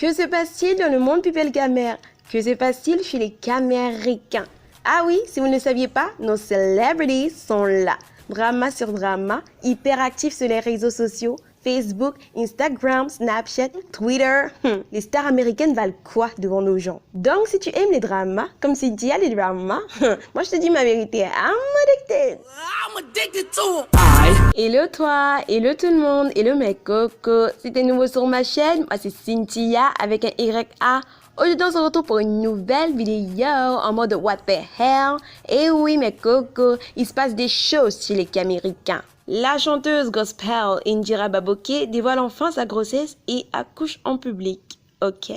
Que se passe-t-il dans le monde People Camer? Que se passe-t-il chez les Caméricains? Ah oui, si vous ne le saviez pas, nos celebrities sont là. Drama sur drama, hyper actifs sur les réseaux sociaux, Facebook, Instagram, Snapchat, Twitter. Les stars américaines valent quoi devant nos gens? Donc si tu aimes les dramas, comme Cynthia les dramas, moi je te dis ma vérité, I'm addicted. I'm addicted to Hello toi, hello tout le monde, hello mes cocos. Si t'es nouveau sur ma chaîne, moi c'est Cynthia avec un YA. Aujourd'hui on se retrouve pour une nouvelle vidéo en mode what the hell. Et oui mes cocos, il se passe des choses chez les Caméricains. La chanteuse gospel Indira Baboke dévoile enfin sa grossesse et accouche en public. Ok.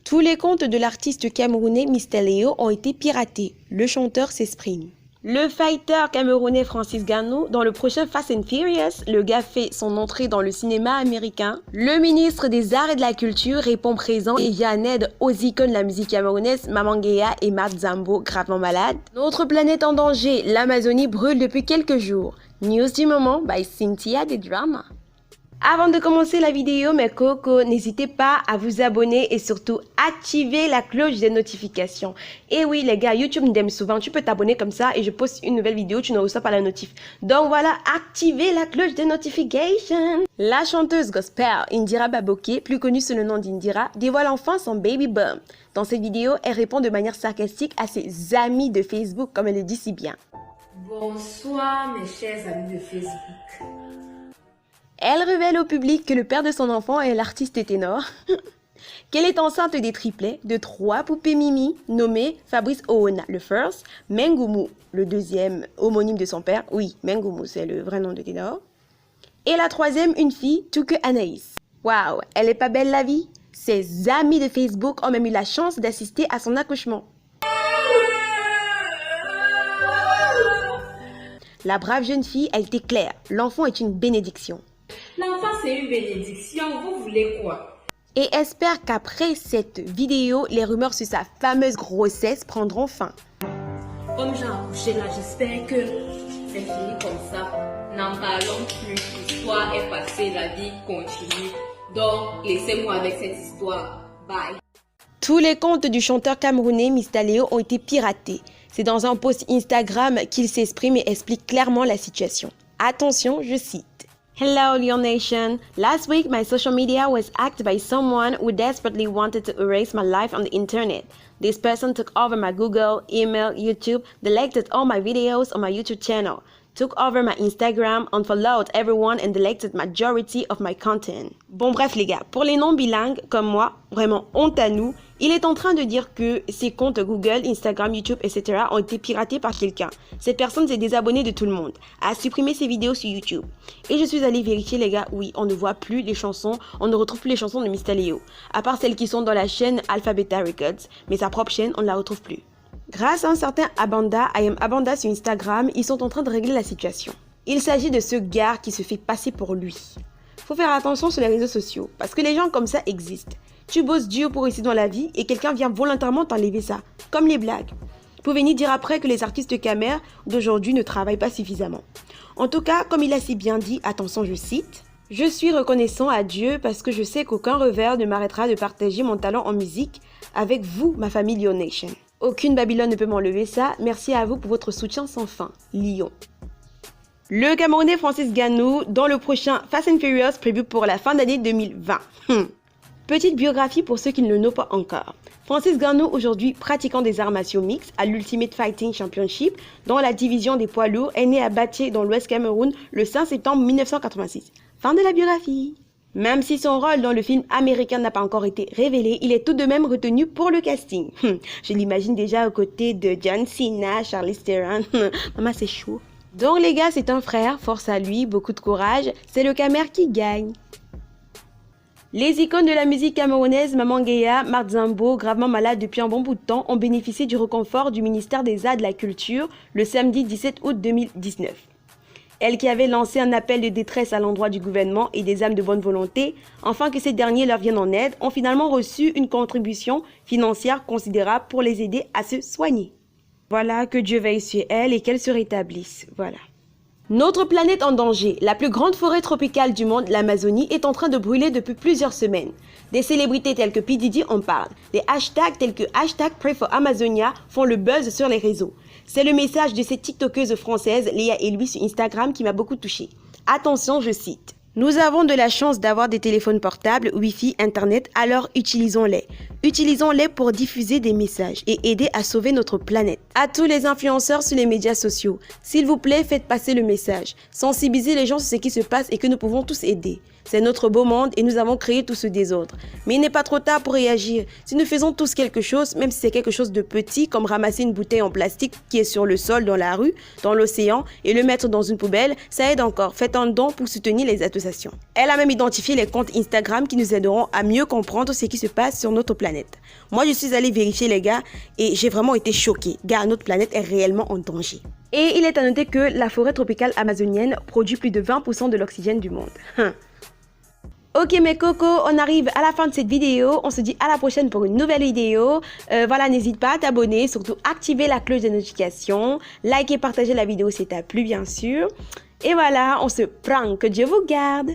Tous les comptes de l'artiste camerounais Mr Léo ont été piratés. Le chanteur s'exprime. Le fighter camerounais Francis Ngannou, dans le prochain Fast and Furious, le gars fait son entrée dans le cinéma américain. Le ministre des Arts et de la Culture répond présent et vient en aide aux icônes de la musique camerounaise Maman Gueye et Matt Zambo, gravement malades. Notre planète en danger, l'Amazonie brûle depuis quelques jours. News du moment by Cynthia des Dramas. Avant de commencer la vidéo, mes cocos, n'hésitez pas à vous abonner et surtout activer la cloche des notifications. Et oui, les gars, YouTube nous aime souvent. Tu peux t'abonner comme ça et je poste une nouvelle vidéo, tu ne reçois pas la notif. Donc voilà, activez la cloche des notifications. La chanteuse gospel Indira Baboke, plus connue sous le nom d'Indira, dévoile enfin son baby bump. Dans cette vidéo, elle répond de manière sarcastique à ses amis de Facebook, comme elle le dit si bien. Bonsoir mes chers amis de Facebook. Elle révèle au public que le père de son enfant est l'artiste ténor, qu'elle est enceinte des triplets de 3 poupées Mimi nommées Fabrice Oona, le first, Mengumu, le deuxième homonyme de son père, oui, Mengumu c'est le vrai nom de ténor, et la troisième une fille, Touke Anaïs. Waouh, elle est pas belle la vie? Ses amis de Facebook ont même eu la chance d'assister à son accouchement. La brave jeune fille a été claire, l'enfant est une bénédiction. L'enfant c'est une bénédiction, vous voulez quoi? Et espère qu'après cette vidéo, les rumeurs sur sa fameuse grossesse prendront fin. Comme j'ai accouché là, j'espère que c'est fini comme ça. N'en parlons plus, l'histoire est passée, la vie continue. Donc laissez-moi avec cette histoire. Bye. Tous les comptes du chanteur camerounais Mr Léo ont été piratés. C'est dans un post Instagram qu'il s'exprime et explique clairement la situation. Attention, je cite. Hello, Leo Nation. Last week, my social media was hacked by someone who desperately wanted to erase my life on the internet. This person took over my Google, email, YouTube, deleted all my videos on my YouTube channel, took over my Instagram, unfollowed everyone and deleted majority of my content. Bon bref les gars, pour les non-bilingues comme moi, vraiment honte à nous, il est en train de dire que ses comptes Google, Instagram, YouTube, etc. ont été piratés par quelqu'un. Cette personne s'est désabonnée de tout le monde, a supprimé ses vidéos sur YouTube. Et je suis allée vérifier les gars, oui, on ne voit plus les chansons, on ne retrouve plus les chansons de Mr Léo, à part celles qui sont dans la chaîne Alpha Beta Records, mais sa propre chaîne, on ne la retrouve plus. Grâce à un certain Abanda, I am Abanda sur Instagram, ils sont en train de régler la situation. Il s'agit de ce gars qui se fait passer pour lui. Faut faire attention sur les réseaux sociaux, parce que les gens comme ça existent. Tu bosses dur pour réussir dans la vie et quelqu'un vient volontairement t'enlever ça, comme les blagues. Pour venir dire après que les artistes Camer d'aujourd'hui ne travaillent pas suffisamment. En tout cas, comme il a si bien dit, attention je cite, « Je suis reconnaissant à Dieu parce que je sais qu'aucun revers ne m'arrêtera de partager mon talent en musique avec vous, ma famille Leo Nation. Aucune Babylone ne peut m'enlever ça. Merci à vous pour votre soutien sans fin. Lyon. » Le Camerounais Francis Ngannou dans le prochain Fast and Furious prévu pour la fin d'année 2020. Petite biographie pour ceux qui ne le know pas encore. Francis Ngannou, aujourd'hui pratiquant des arts martiaux mixtes à l'Ultimate Fighting Championship dans la division des poids lourds, est né à Bathie dans l'Ouest Cameroun le 5 septembre 1986. Fin de la biographie. Même si son rôle dans le film américain n'a pas encore été révélé, il est tout de même retenu pour le casting. Je l'imagine déjà aux côtés de John Cena, Charlize Theron. Maman, c'est chaud. Donc les gars, c'est un frère, force à lui, beaucoup de courage. C'est le Camer qui gagne. Les icônes de la musique camerounaise Maman Gueye, Matt Zambo, gravement malade depuis un bon bout de temps, ont bénéficié du réconfort du ministère des Arts et de la Culture le samedi 17 août 2019. Elle qui avait lancé un appel de détresse à l'endroit du gouvernement et des âmes de bonne volonté, afin que ces derniers leur viennent en aide, ont finalement reçu une contribution financière considérable pour les aider à se soigner. Voilà, que Dieu veille sur elle et qu'elle se rétablisse. Voilà. Notre planète en danger. La plus grande forêt tropicale du monde, l'Amazonie, est en train de brûler depuis plusieurs semaines. Des célébrités telles que P. Diddy en parlent. Des hashtags tels que #PrayForAmazonia font le buzz sur les réseaux. C'est le message de cette tiktokeuse française, Léa Elui, sur Instagram qui m'a beaucoup touchée. Attention, je cite. Nous avons de la chance d'avoir des téléphones portables, Wi-Fi, Internet, alors utilisons-les. Utilisons-les pour diffuser des messages et aider à sauver notre planète. À tous les influenceurs sur les médias sociaux, s'il vous plaît, faites passer le message. Sensibilisez les gens sur ce qui se passe et que nous pouvons tous aider. C'est notre beau monde et nous avons créé tout ce désordre. Mais il n'est pas trop tard pour réagir. Si nous faisons tous quelque chose, même si c'est quelque chose de petit, comme ramasser une bouteille en plastique qui est sur le sol, dans la rue, dans l'océan, et le mettre dans une poubelle, ça aide encore. Faites un don pour soutenir les associations. Elle a même identifié les comptes Instagram qui nous aideront à mieux comprendre ce qui se passe sur notre planète. Moi, je suis allée vérifier, les gars, et j'ai vraiment été choquée. Car notre planète est réellement en danger. Et il est à noter que la forêt tropicale amazonienne produit plus de 20% de l'oxygène du monde. Ok mes cocos, on arrive à la fin de cette vidéo. On se dit à la prochaine pour une nouvelle vidéo. Voilà, n'hésite pas à t'abonner, surtout activer la cloche de notification. Like et partager la vidéo si t'as plu bien sûr. Et voilà, on se prend. Que Dieu vous garde.